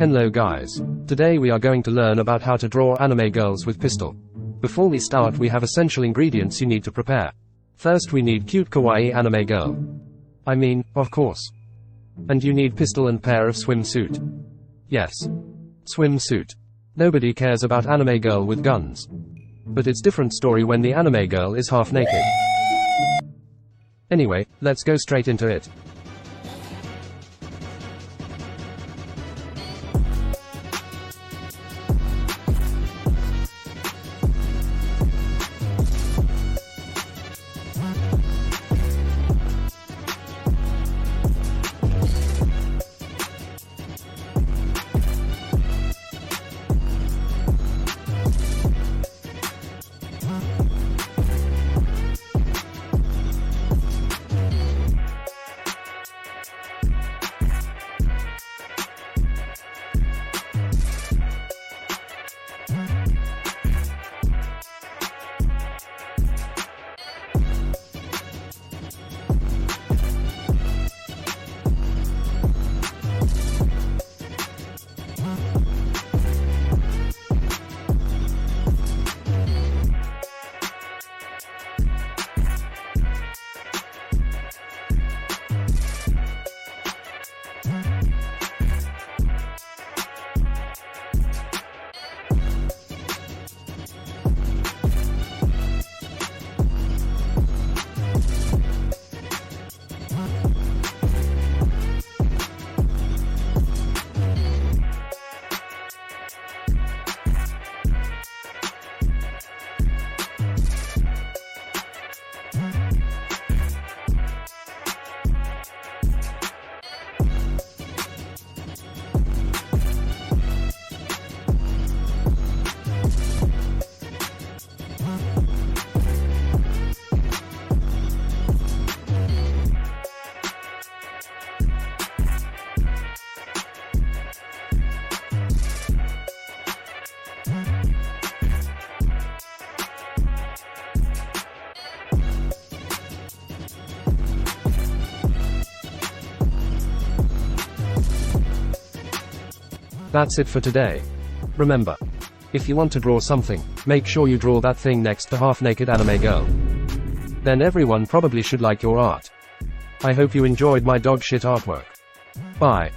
Hello guys. Today we are going to learn about how to draw anime girls with pistol. Before we start, we have essential ingredients you need to prepare. First we need cute kawaii anime girl. I mean, of course. And you need pistol and pair of swimsuit. Yes. Swimsuit. Nobody cares about anime girl with guns. But it's different story when the anime girl is half naked. Anyway, let's go straight into it. That's it for today. Remember, if you want to draw something, make sure you draw that thing next to half-naked anime girl. Then everyone probably should like your art. I hope you enjoyed my dog shit artwork. Bye.